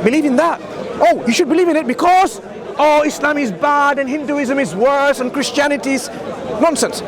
believe in that. Oh, you should believe in it because, oh, Islam is bad and Hinduism is worse and Christianity is nonsense.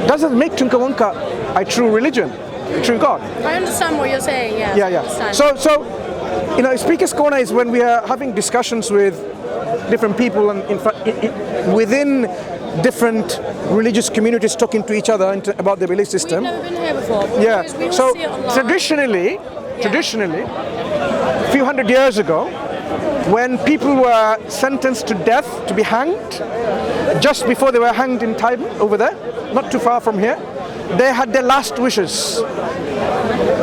Doesn't make Tunkawanka a true religion, a true God. I understand what you're saying, yeah. Yeah. So, you know, Speaker's Corner is when we are having discussions with different people and within different religious communities talking to each other about the belief system. We've never been here before. But Yeah. we So see it online. traditionally, a few hundred years ago, when people were sentenced to death to be hanged, just before they were hanged in Tyburn over there, not too far from here, they had their last wishes.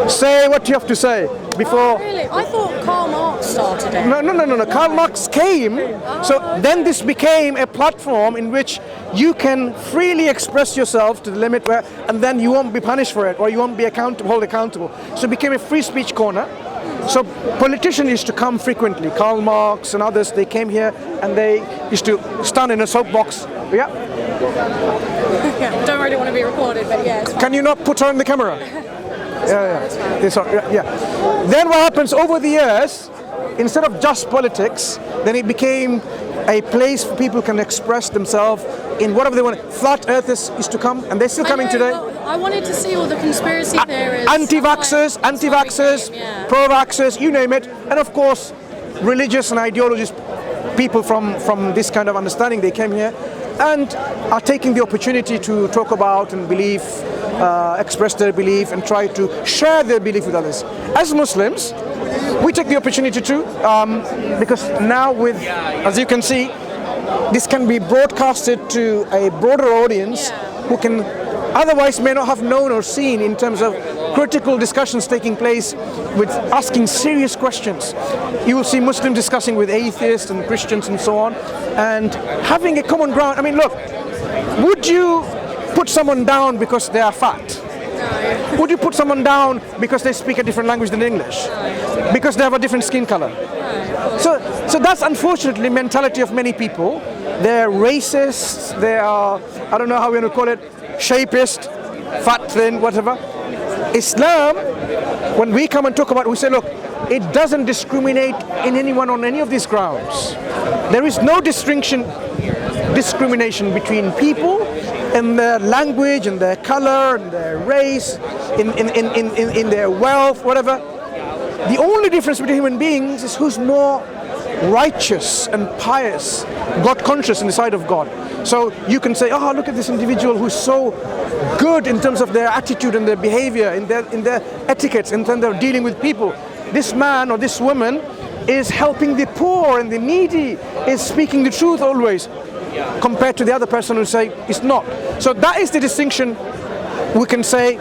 Say what you have to say before. Oh, really? I thought Karl Marx started it. No. Karl Marx came, so then this became a platform in which you can freely express yourself to the limit where, and then you won't be punished for it, or you won't be held accountable. So it became a free speech corner. So politicians used to come frequently. Karl Marx and others, they came here and they used to stand in a soapbox. Yeah. Don't really want to be recorded, but yeah. Can you not put her on the camera? Yeah. Then what happens over the years, instead of just politics, then it became a place for people can express themselves in whatever they want. Flat earthers used to come, and they're still coming today. I wanted to see all the conspiracy theories. Anti-vaxxers, yeah. pro-vaxxers, you name it. And of course, religious and ideologists, people from this kind of understanding, they came here and are taking the opportunity to talk about and believe, express their belief and try to share their belief with others. As Muslims, we take the opportunity too, because now with, as you can see, this can be broadcasted to a broader audience who can otherwise may not have known or seen in terms of critical discussions taking place with asking serious questions. You will see Muslims discussing with atheists and Christians and so on, and having a common ground. I mean, look, would you put someone down because they are fat? No. Would you put someone down because they speak a different language than English? No. Because they have a different skin color? No. So that's unfortunately mentality of many people. They're racist, they are, I don't know how we're going to call it, shapist, fat, thin, whatever. Islam, when we come and talk about it, we say, look, it doesn't discriminate in anyone on any of these grounds. There is no distinction, discrimination between people in their language, in their color, in their race, in their wealth, whatever. The only difference between human beings is who's more righteous and pious, God conscious in the sight of God. So you can say, oh, look at this individual who's so good in terms of their attitude and their behavior, in their etiquettes, in terms of dealing with people. This man or this woman is helping the poor and the needy, is speaking the truth always, compared to the other person who say it's not. So that is the distinction we can say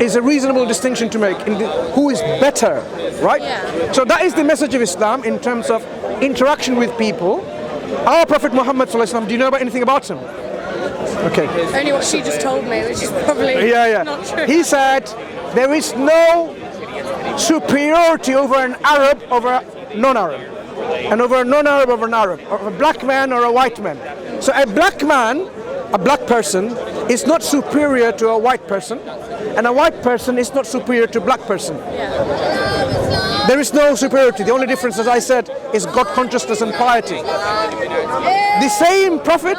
is a reasonable distinction to make in who is better, right? Yeah. So that is the message of Islam in terms of interaction with people. Our Prophet Muhammad sallallahu alaihi wasallam, do you know about anything about him? Okay. Only what she just told me, which is probably not true. He said there is no superiority over an Arab over a non-Arab, and over a non-Arab over an Arab, or a black man or a white man. So a black man, a black person, is not superior to a white person, and a white person is not superior to a black person. There is no superiority. The only difference, as I said, is God consciousness and piety. The same Prophet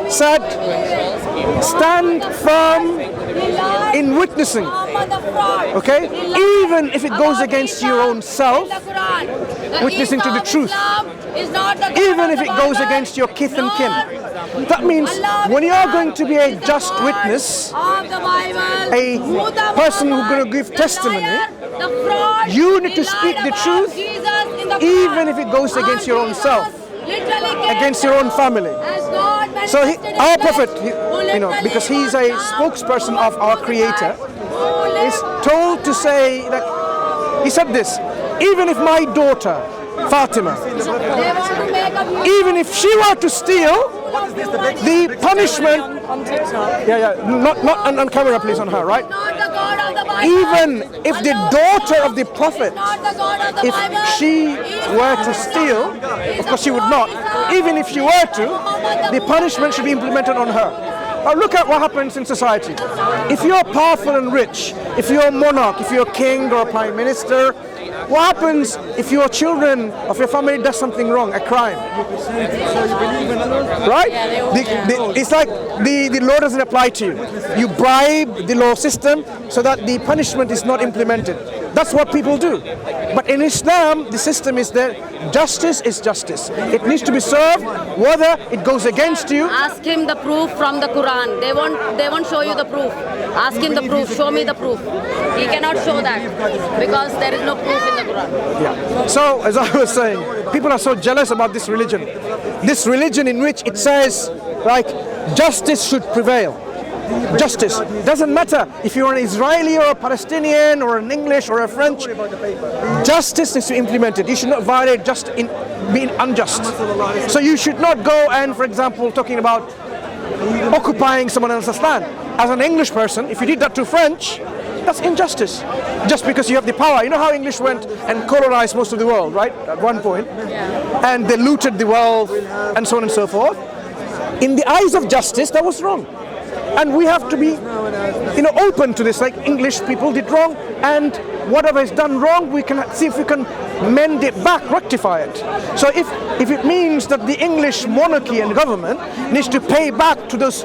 said, stand firm in witnessing, okay? Even if it goes against your own self, witnessing to the truth. Even if it goes against your kith and kin. That means when you are going to be a just witness, a person who's going to give testimony, you need to speak the truth even if it goes against your own self, against your own family. So our Prophet, because he's a spokesperson of our Creator, is told to say that, he said this, even if my daughter, Fatima, even if she were to steal, the punishment, not on camera please, on her, right? Even if the daughter of the Prophet, if she were to steal, of course she would not, even if she were to, the punishment should be implemented on her. Now look at what happens in society. If you're powerful and rich, if you're a monarch, if you're a king or a prime minister, What happens if your children of your family does something wrong, a crime? Right? Yeah, they all- It's like the law doesn't apply to you. You bribe the law system so that the punishment is not implemented. That's what people do. But in Islam, the system is that justice is justice. It needs to be served whether it goes against you. Ask him the proof from the Quran. They won't show you the proof. Ask him the proof. Show me the proof. He cannot show that because there is no proof in the Quran. Yeah. So, as I was saying, people are so jealous about this religion. This religion in which it says, like, justice should prevail. Justice. Doesn't matter if you're an Israeli or a Palestinian or an English or a French. Justice is to be implemented. You should not violate just in being unjust. So you should not go and, for example, talking about occupying someone else's land. As an English person, if you did that to French, that's injustice. Just because you have the power. You know how English went and colonized most of the world, right? At one point. Yeah. And they looted the wealth and so on and so forth. In the eyes of justice, that was wrong. And we have to be, open to this. Like English people did wrong, and whatever is done wrong, we can see if we can mend it back, rectify it. So if it means that the English monarchy and government needs to pay back to these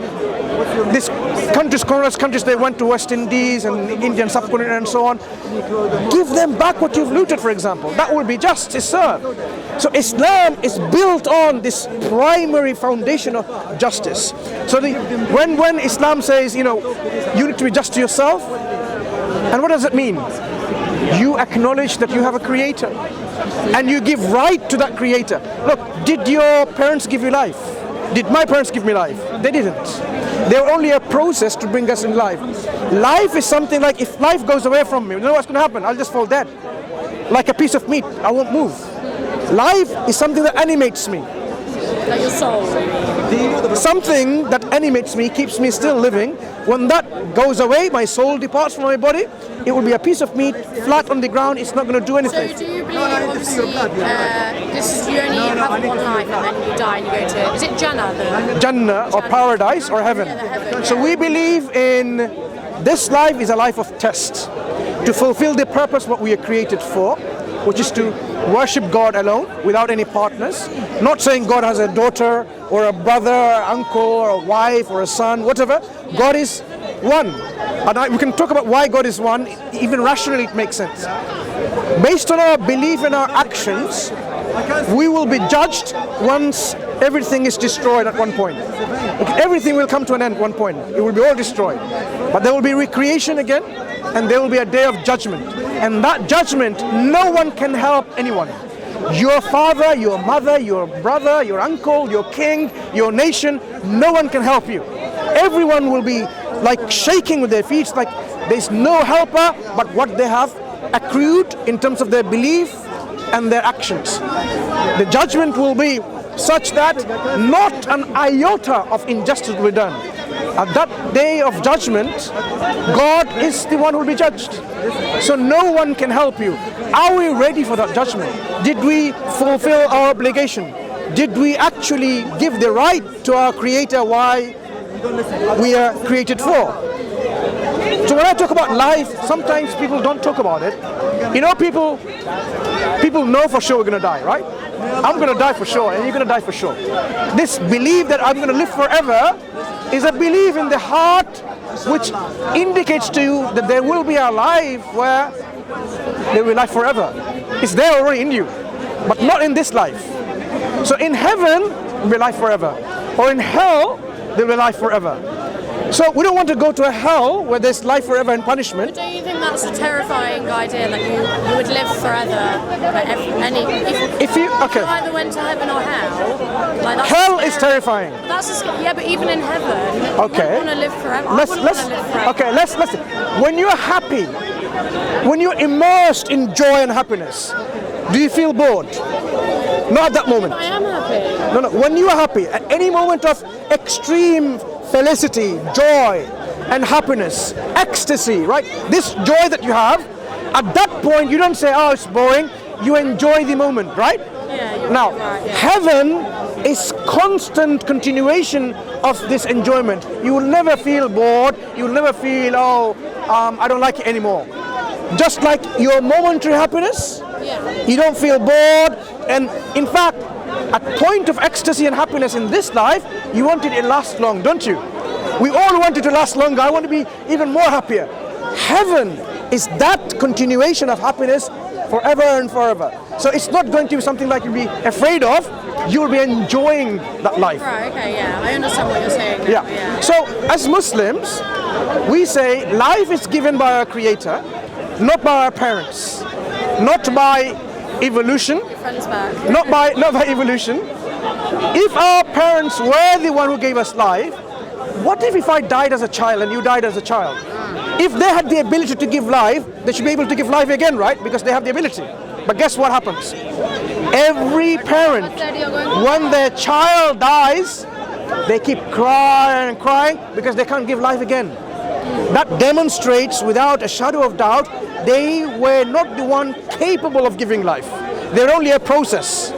colonized countries, they went to West Indies and Indian subcontinent and so on, give them back what you've looted, for example. That will be justice served. So Islam is built on this primary foundation of justice. So when Islam says, you need to be just to yourself, and what does it mean? You acknowledge that you have a creator, and you give right to that creator. Look, did your parents give you life? Did my parents give me life? They didn't. They were only a process to bring us in life. Life is something like, if life goes away from me, you know what's going to happen? I'll just fall dead. Like a piece of meat, I won't move. Life is something that animates me. Like your soul. Something that animates me, keeps me still living. When that goes away, my soul departs from my body, it will be a piece of meat, flat on the ground, it's not going to do anything. So do you believe, obviously, you only have one life and then you die and you go to, is it Jannah? Jannah or paradise or heaven. Yeah, the heaven, So we believe in this life is a life of test to fulfill the purpose what we are created for, which is to worship God alone without any partners. Not saying God has a daughter or a brother, or uncle, or a wife, or a son, whatever. God is one. And we can talk about why God is one. Even rationally it makes sense. Based on our belief and our actions, we will be judged once everything is destroyed at one point. Everything will come to an end at one point. It will be all destroyed. But there will be recreation again, and there will be a day of judgment. And that judgment, no one can help anyone. Your father, your mother, your brother, your uncle, your king, your nation, no one can help you. Everyone will be like shaking with their feet, like there's no helper but what they have accrued in terms of their belief and their actions. The judgment will be such that not an iota of injustice will be done. At that day of judgment, God is the one who will be judged. So no one can help you. Are we ready for that judgment? Did we fulfill our obligation? Did we actually give the right to our Creator why we are created for? So when I talk about life, sometimes people don't talk about it. People know for sure we're going to die, right? I'm going to die for sure, and you're going to die for sure. This belief that I'm going to live forever is a belief in the heart which indicates to you that there will be a life where there will be life forever. It's there already in you, but not in this life. So in heaven, there will be life forever. Or in hell, there will be life forever. So we don't want to go to a hell where there's life forever and punishment. Don't you think that's a terrifying idea that you would live forever? If you either went to heaven or hell, like that's Hell is terrifying. But even in heaven, Okay. you want to live forever. Let's when you're happy, when you're immersed in joy and happiness, do you feel bored? Not at that moment. I am happy. No. When you are happy, at any moment of extreme felicity, joy, and happiness, ecstasy, right? This joy that you have, at that point you don't say, oh, it's boring. You enjoy the moment, right? Yeah, now, right, yeah. heaven is constant continuation of this enjoyment. You will never feel bored. You will never feel, I don't like it anymore. Just like your momentary happiness, You don't feel bored. And in fact, at point of ecstasy and happiness in this life, you want it to last long, don't you? We all want it to last longer. I want to be even more happier. Heaven is that continuation of happiness forever and forever. So it's not going to be something like you'll be afraid of. You'll be enjoying that life. Right, okay, yeah. I understand what you're saying now, Yeah. So as Muslims, we say life is given by our Creator, not by our parents, not by evolution, Friends back. not by evolution. If our parents were the one who gave us life, what if I died as a child and you died as a child? If they had the ability to give life, they should be able to give life again, right? Because they have the ability. But guess what happens? Every parent, when their child dies, they keep crying and crying because they can't give life again. That demonstrates without a shadow of doubt they were not the one capable of giving life. They're only a process.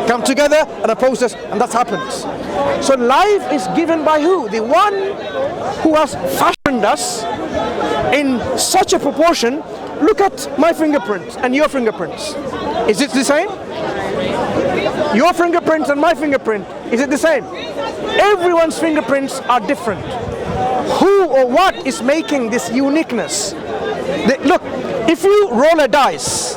Come together and a process, and that happens. So life is given by who? The one who has fashioned us in such a proportion. Look at my fingerprints and your fingerprints. Is it the same? Your fingerprints and my fingerprint, is it the same? Everyone's fingerprints are different. Who or what is making this uniqueness? Look, if you roll a dice,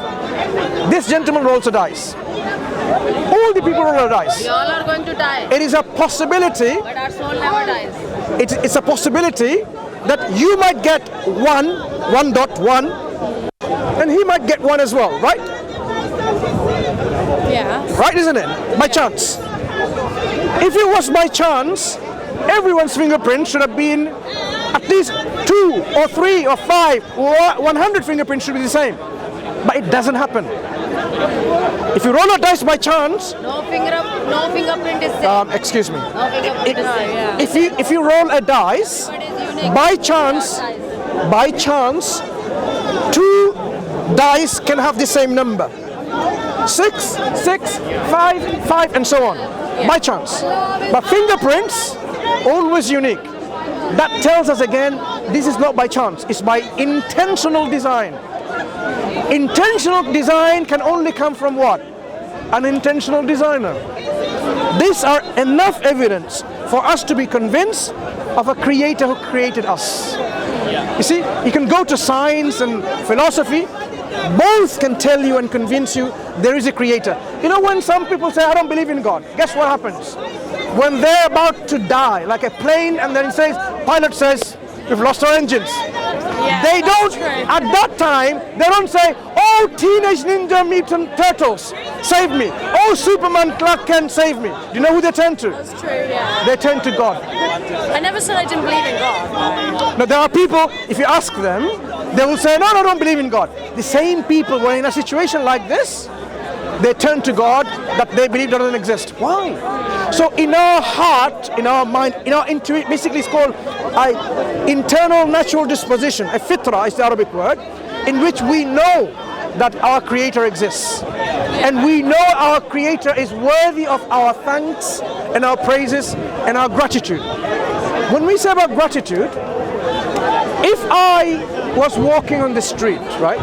this gentleman rolls a dice. All the people roll a dice. We all are going to die. It is a possibility. But our soul never dies. It's a possibility that you might get 1.1, and he might get 1 as well, right? Yeah. Right, isn't it? By chance. If it was by chance, everyone's fingerprint should have been at least 2 or 3 or 5 or 100 fingerprints should be the same. But it doesn't happen. If you roll a dice by chance, No fingerprint is same. excuse me. No fingerprint is same. If you roll a dice, Everybody is unique. by chance, 2 dice can have the same number. 6, 5, 5, and so on. By chance. But fingerprints, always unique. That tells us again, this is not by chance. It's by intentional design. Intentional design can only come from what? An intentional designer. These are enough evidence for us to be convinced of a creator who created us. You see, you can go to science and philosophy, both can tell you and convince you there is a creator. You know, when some people say, I don't believe in God, guess what happens? When they're about to die, like a plane, and then it says, pilot says, we've lost our engines. Yeah, They that's don't, true. at that time, they don't say, oh, Teenage Ninja Mutant Turtles, save me. Oh, Superman Clark Kent, save me. Do you know who they turn to? That's true, yeah. They turn to God. I never said I didn't believe in God. Now, there are people, if you ask them, they will say, no, I don't believe in God. The same people, when in a situation like this, they turn to God that they believe doesn't exist. Why? So in our heart, in our mind, in our intuition, basically it's called internal natural disposition. A fitra is the Arabic word, in which we know that our Creator exists. And we know our Creator is worthy of our thanks and our praises and our gratitude. When we say about gratitude, if I was walking on the street, right?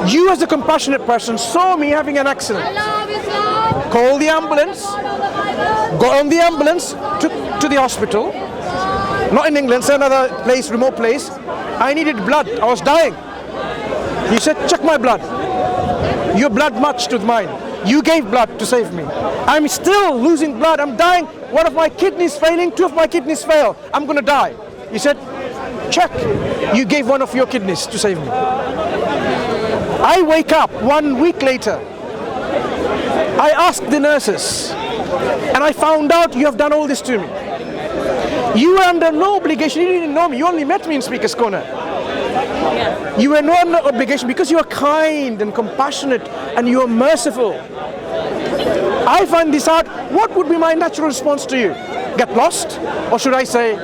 You as a compassionate person saw me having an accident. Call the ambulance, go on the ambulance to the hospital. Not in England, say another place, remote place. I needed blood, I was dying. You said, check my blood. Your blood matched with mine. You gave blood to save me. I'm still losing blood, I'm dying. One of my kidneys failing, 2 of my kidneys fail. I'm gonna die. You said, check. You gave 1 of your kidneys to save me. I wake up 1 week later. I asked the nurses, and I found out you have done all this to me. You were under no obligation. You didn't know me. You only met me in Speaker's Corner. You were no under obligation because you are kind and compassionate and you are merciful. I find this out. What would be my natural response to you? Get lost? Or should I say,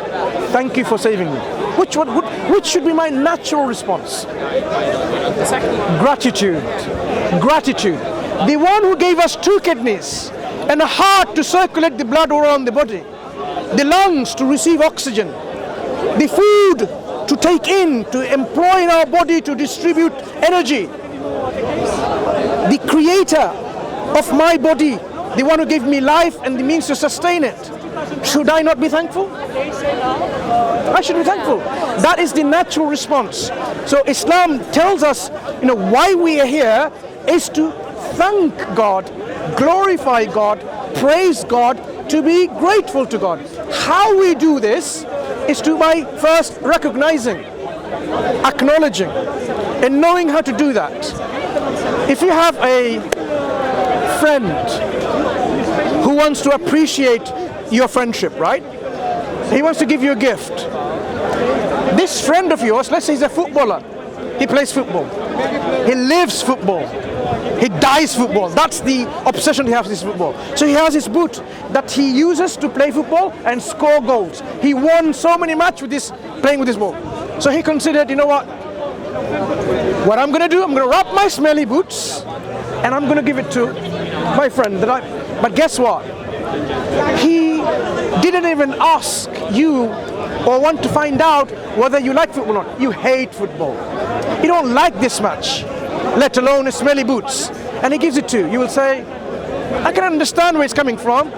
thank you for saving me? Which should be my natural response? The second one. Gratitude. Gratitude. The one who gave us 2 kidneys and a heart to circulate the blood around the body, the lungs to receive oxygen, the food to take in, to employ in our body to distribute energy, the creator of my body, the one who gave me life and the means to sustain it, should I not be thankful? I should be thankful. That is the natural response. So Islam tells us, why we are here is to thank God, glorify God, praise God, to be grateful to God. How we do this is by first recognizing, acknowledging, and knowing how to do that. If you have a friend who wants to appreciate your friendship, right? He wants to give you a gift. This friend of yours, let's say he's a footballer. He plays football. He lives football. He dies football. That's the obsession he has with football. So he has his boot that he uses to play football and score goals. He won so many matches with this, playing with this ball. So he considered, what I'm going to do, I'm going to wrap my smelly boots and I'm going to give it to my friend. But guess what? He didn't even ask you or want to find out whether you like football or not. You hate football. You don't like this match, let alone his smelly boots. And he gives it to you. You will say, I can understand where it's coming from,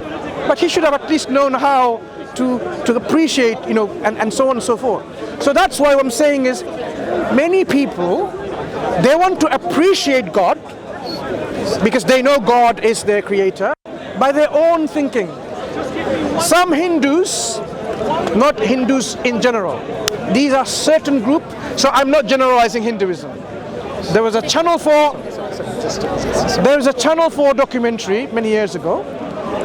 but he should have at least known how to appreciate, and so on and so forth. So that's why what I'm saying is, many people, they want to appreciate God because they know God is their creator by their own thinking. Some Hindus, not Hindus in general, these are certain group, so I'm not generalizing Hinduism. There was a Channel 4 documentary many years ago,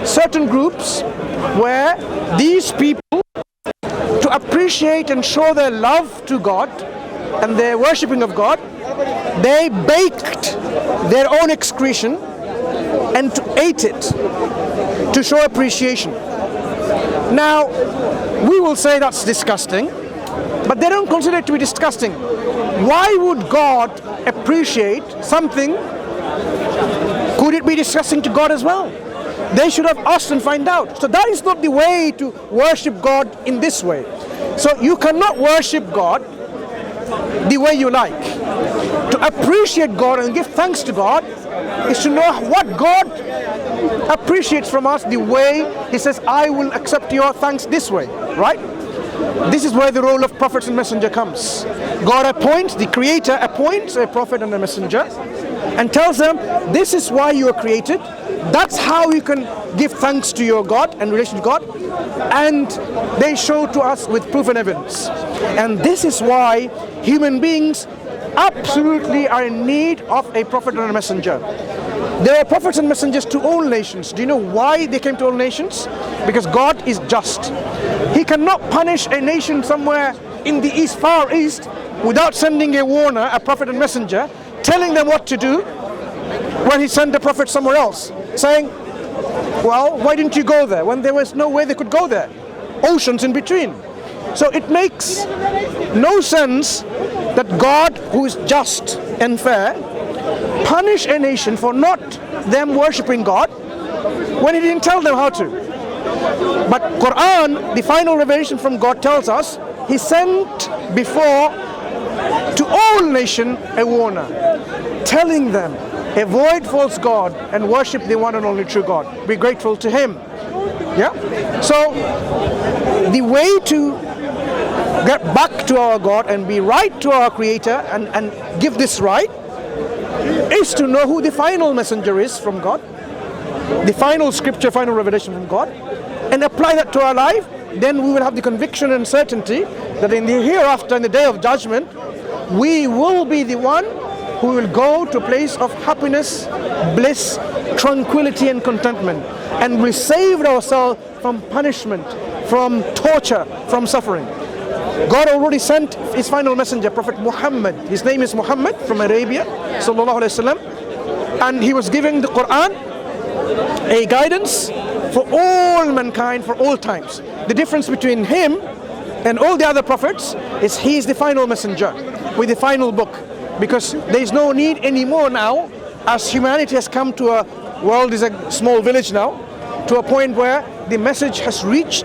certain groups where these people, to appreciate and show their love to God and their worshipping of God, they baked their own excretion and ate it to show appreciation. Now, we will say that's disgusting, but they don't consider it to be disgusting. Why would God appreciate something? Could it be disgusting to God as well? They should have asked and find out. So that is not the way to worship God in this way. So you cannot worship God the way you like. To appreciate God and give thanks to God is to know what God appreciates from us, the way He says, I will accept your thanks this way, right? This is where the role of prophets and messenger comes. God appoints, the Creator appoints a prophet and a messenger and tells them, this is why you are created. That's how you can give thanks to your God and relation to God. And they show to us with proof and evidence. And this is why human beings absolutely are in need of a prophet and a messenger. There are prophets and messengers to all nations. Do you know why they came to all nations? Because God is just. He cannot punish a nation somewhere in the east, far east, without sending a warner, a prophet and messenger, telling them what to do, when He sent a prophet somewhere else, saying, well, why didn't you go there? When there was no way they could go there. Oceans in between. So it makes no sense that God, who is just and fair, punish a nation for not them worshipping God when He didn't tell them how to. But Quran, the final revelation from God, tells us He sent before to all nations a warner, telling them, avoid false God and worship the one and only true God. Be grateful to Him. Yeah? So the way to get back to our God and be right to our Creator and give this right is to know who the final messenger is from God, the final scripture, final revelation from God, and apply that to our life. Then we will have the conviction and certainty that in the hereafter, in the day of judgment, we will be the one who will go to a place of happiness, bliss, tranquility and contentment, and we saved ourselves from punishment, from torture, from suffering. God already sent His final messenger, Prophet Muhammad. His name is Muhammad from Arabia, sallallahu alaihi wasallam, and he was giving the Quran a guidance for all mankind, for all times. The difference between him and all the other prophets is he is the final messenger with the final book, because there is no need anymore now, as humanity has come to a world is a small village now, to a point where the message has reached